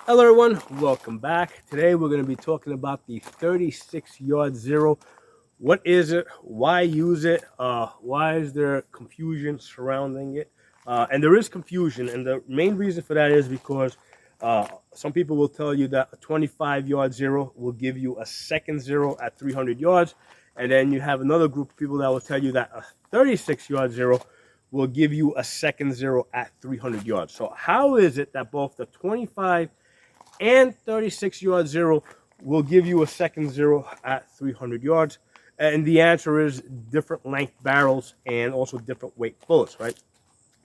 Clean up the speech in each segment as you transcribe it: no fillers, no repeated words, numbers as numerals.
Hello everyone, welcome back. Today we're going to be talking about the 36-yard zero. What is it? Why use it? Why is there confusion surrounding it? And there is confusion, and the main reason for that is because some people will tell you that a 25-yard zero will give you a second zero at 300 yards, and then you have another group of people that will tell you that a 36-yard zero will give you a second zero at 300 yards. So how is it that both the 25 and 36-yard zero will give you a second zero at 300 yards? And the answer is different length barrels and also different weight bullets, right?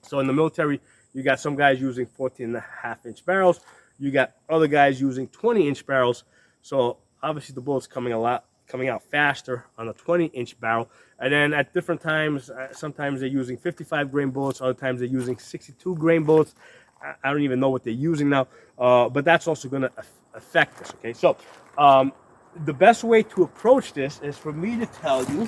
So in the military, you got some guys using 14.5-inch barrels. You got other guys using 20-inch barrels. So obviously the bullet's coming out faster on a 20-inch barrel. And then at different times, sometimes they're using 55-grain bullets. Other times they're using 62-grain bullets. I don't even know what they're using now, but that's also going to affect this, okay? So the best way to approach this is for me to tell you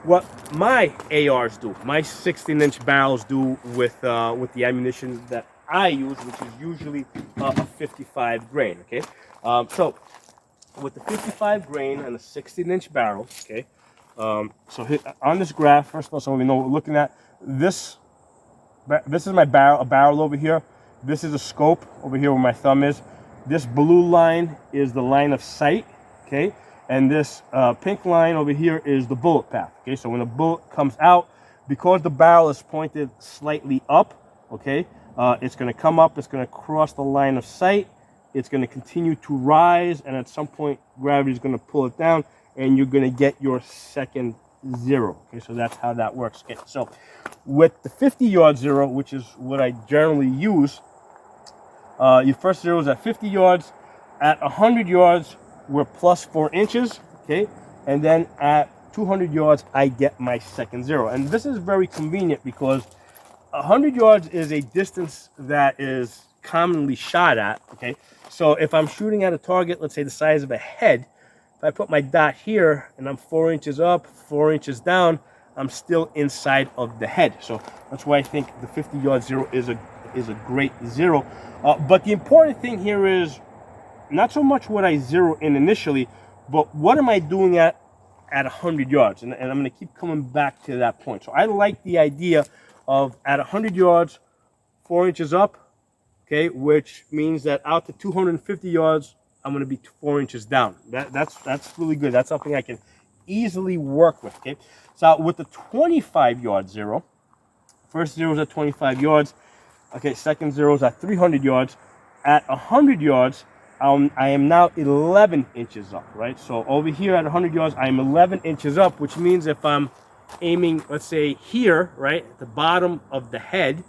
what my ARs do, my 16-inch barrels do with the ammunition that I use, which is usually a 55 grain, okay? So with the 55 grain and a 16-inch barrel, okay? So on this graph, first of all, so we know what we're looking at. This is my barrel, a barrel over here. This is a scope over here where my thumb is. This blue line is the line of sight, okay? And this pink line over here is the bullet path, okay? So when the bullet comes out, because the barrel is pointed slightly up, okay, it's going to come up, it's going to cross the line of sight, it's going to continue to rise, and at some point, gravity is going to pull it down, and you're going to get your second zero, okay? So that's how that works, okay? So with the 50-yard zero, which is what I generally use, your first zero is at 50 yards. At 100 yards, we're plus 4 inches, okay? And then at 200 yards, I get my second zero. And this is very convenient because 100 yards is a distance that is commonly shot at, okay? So if I'm shooting at a target, let's say the size of a head, if I put my dot here and I'm 4 inches up, 4 inches down, I'm still inside of the head. So that's why I think the 50-yard zero is a great zero. But the important thing here is not so much what I zero in initially, but what am I doing at 100 yards? And I'm going to keep coming back to that point. So I like the idea of at 100 yards, 4 inches up, okay, which means that out to 250 yards, I'm going to be 4 inches down. That's really good. That's something I can easily work with, okay? So with the 25-yard zero, first zero is at 25 yards. Okay, second zero is at 300 yards. At 100 yards, I am now 11 inches up, right? So over here at 100 yards, I'm 11 inches up, which means if I'm aiming, let's say here, right, at the bottom of the head,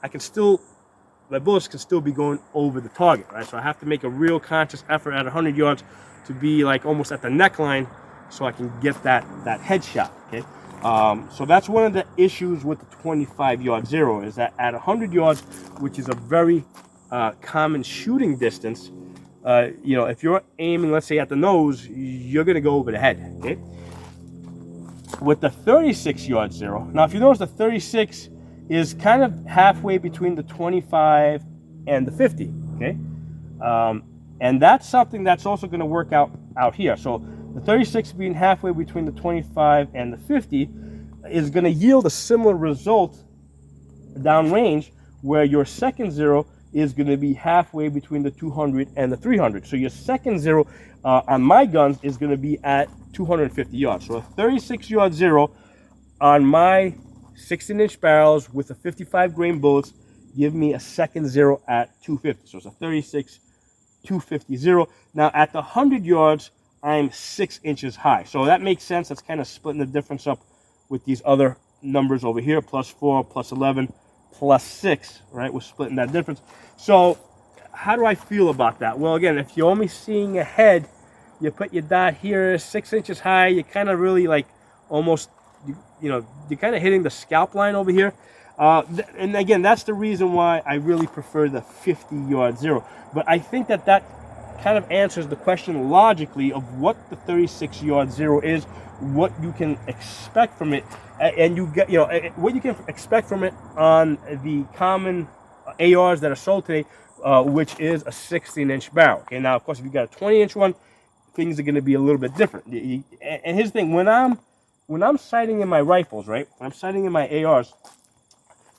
my bullets can still be going over the target, right? So I have to make a real conscious effort at 100 yards to be like almost at the neckline so I can get that headshot, okay? So that's one of the issues with the 25-yard zero is that at 100 yards, which is a very common shooting distance, you know, if you're aiming, let's say, at the nose, you're going to go over the head, okay? With the 36-yard zero, now if you notice the 36 is kind of halfway between the 25 and the 50, okay? And that's something that's also going to work out here. So the 36 being halfway between the 25 and the 50 is going to yield a similar result downrange where your second zero is going to be halfway between the 200 and the 300. So your second zero on my guns is going to be at 250 yards. So a 36-yard zero on my 16-inch barrels with the 55-grain bullets give me a second zero at 250. So it's a 36, 250 zero. Now at the 100 yards, I'm 6 inches high. So that makes sense. That's kind of splitting the difference up with these other numbers over here, plus 4, plus 11, plus 6, right? We're splitting that difference. So how do I feel about that? Well, again, if you're only seeing ahead, you put your dot here 6 inches high, you kind of really like almost, you know, you're kind of hitting the scalp line over here. And again, that's the reason why I really prefer the 50-yard zero. But I think that kind of answers the question logically of what the 36-yard zero is, what you can expect from it, and you get, you know, what you can expect from it on the common ARs that are sold today. which is a 16-inch barrel. Okay, now of course if you got a 20-inch one, things are going to be a little bit different. And here's the thing: when I'm sighting in my rifles, right? When I'm sighting in my ARs,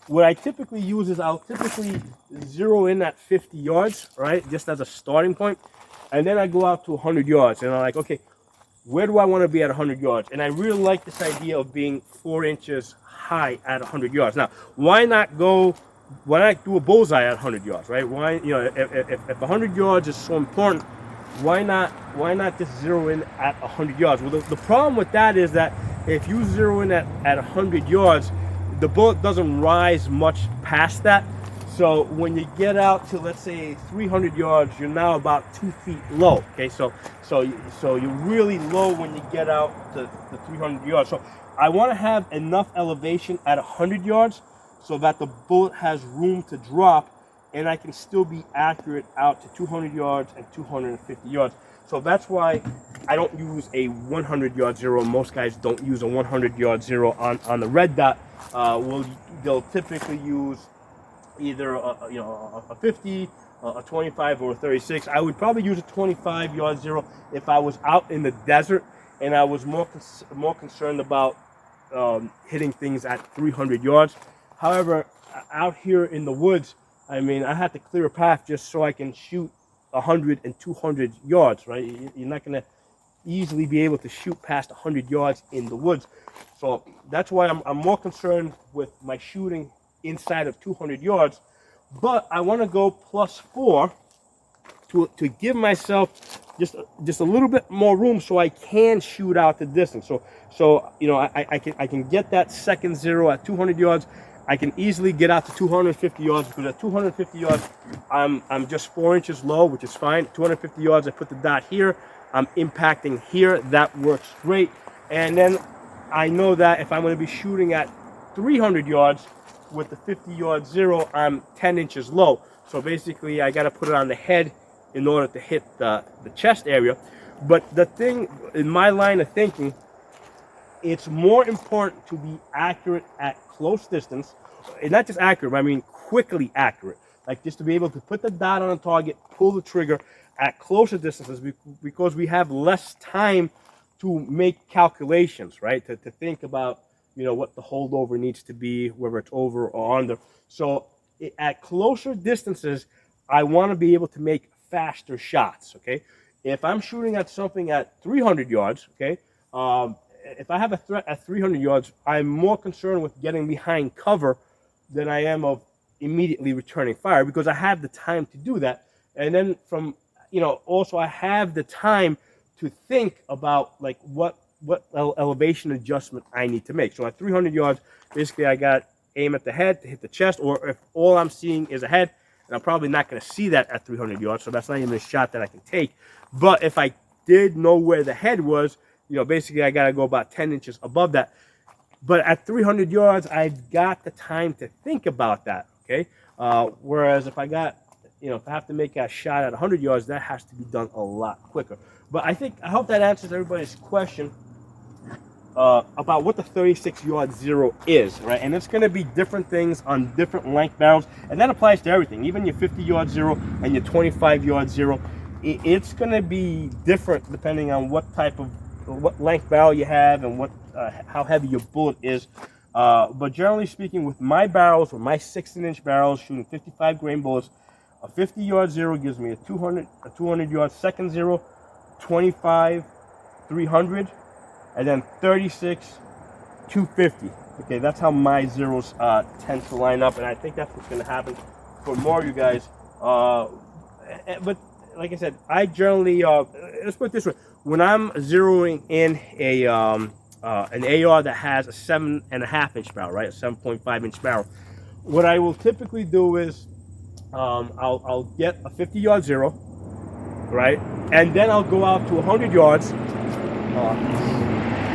what I typically use is I'll typically zero in at 50 yards, right, just as a starting point, and then I go out to 100 yards, and I'm like, okay, where do I want to be at 100 yards? And I really like this idea of being 4 inches high at 100 yards. Now, why not do a bullseye at 100 yards, right? Why, if 100 yards is so important, why not just zero in at 100 yards? Well, the problem with that is that if you zero in at 100 yards, the bullet doesn't rise much past that. So when you get out to, let's say, 300 yards, you're now about 2 feet low. Okay, so you're really low when you get out to 300 yards. So I want to have enough elevation at 100 yards so that the bullet has room to drop, and I can still be accurate out to 200 yards and 250 yards. So that's why I don't use a 100-yard zero. Most guys don't use a 100-yard zero on the red dot. They'll typically use either a 50, a 25, or a 36. I would probably use a 25-yard zero if I was out in the desert and I was more concerned about hitting things at 300 yards. However, out here in the woods, I mean, I have to clear a path just so I can shoot 100 and 200 yards, right? You're not going to easily be able to shoot past 100 yards in the woods. So that's why I'm more concerned with my shooting inside of 200 yards. But I want to go +4 to give myself just a little bit more room so I can shoot out the distance. So I can get that second zero at 200 yards. I can easily get out to 250 yards, because at 250 yards, I'm just 4 inches low, which is fine. 250 yards, I put the dot here. I'm impacting here. That works great. And then I know that if I'm going to be shooting at 300 yards with the 50-yard zero, I'm 10 inches low. So basically, I got to put it on the head in order to hit the chest area. But the thing, in my line of thinking, it's more important to be accurate at close distance, and not just accurate, but I mean quickly accurate. Like just to be able to put the dot on a target, pull the trigger at closer distances, because we have less time to make calculations, right? To think about, what the holdover needs to be, whether it's over or under. So at closer distances, I want to be able to make faster shots, okay? If I'm shooting at something at 300 yards, okay, if I have a threat at 300 yards, I'm more concerned with getting behind cover than I am of immediately returning fire, because I have the time to do that. And then also I have the time to think about like what elevation adjustment I need to make. So at 300 yards, basically I got aim at the head to hit the chest, or if all I'm seeing is a head, and I'm probably not going to see that at 300 yards, so that's not even a shot that I can take. But if I did know where the head was, basically I got to go about 10 inches above that. But at 300 yards, I've got the time to think about that, okay? Whereas if I got, if I have to make a shot at 100 yards, that has to be done a lot quicker. But I hope that answers everybody's question about what the 36-yard zero is, right? And it's going to be different things on different length barrels, and that applies to everything, even your 50-yard zero and your 25-yard zero. It's going to be different depending on what length barrel you have and how heavy your bullet is. But generally speaking, with my barrels, with my 16-inch barrels shooting 55 grain bullets, a 50-yard zero gives me a 200-yard second zero, 25, 300, and then 36, 250. Okay, that's how my zeros tend to line up, and I think that's what's going to happen for more of you guys. But like I said, I generally let's put it this way: when I'm zeroing in an AR that has a 7.5-inch barrel, right, a 7.5-inch barrel, what I will typically do is I'll get a 50-yard zero, right, and then I'll go out to 100 yards.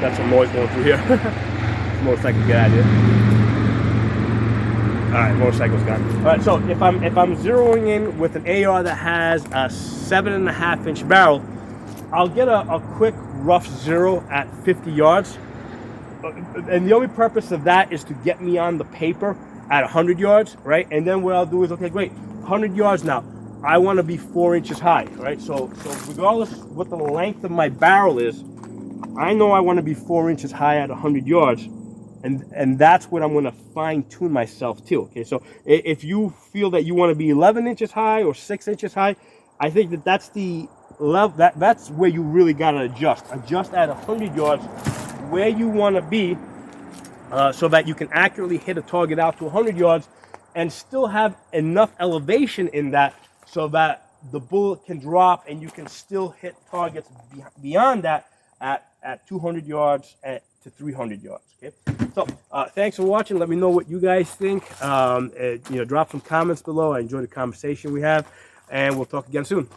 That's some noise going through here. Motorcycle, get out of here. All right, motorcycle's gone. All right, so if I'm zeroing in with an AR that has a 7.5-inch barrel, I'll get a quick rough zero at 50 yards. And the only purpose of that is to get me on the paper at 100 yards, right? And then what I'll do is, okay, great, 100 yards now. I want to be 4 inches high, right? So regardless what the length of my barrel is, I know I want to be 4 inches high at 100 yards, and that's what I'm going to fine tune myself to. Okay, so if you feel that you want to be 11 inches high or 6 inches high, I think that that's the level, that's where you really got to adjust at 100 yards where you want to be, so that you can accurately hit a target out to 100 yards and still have enough elevation in that so that the bullet can drop and you can still hit targets beyond that at 200 yards to 300 yards. Okay, so thanks for watching. Let me know what you guys think. Drop some comments below. I enjoyed the conversation we have, and we'll talk again soon.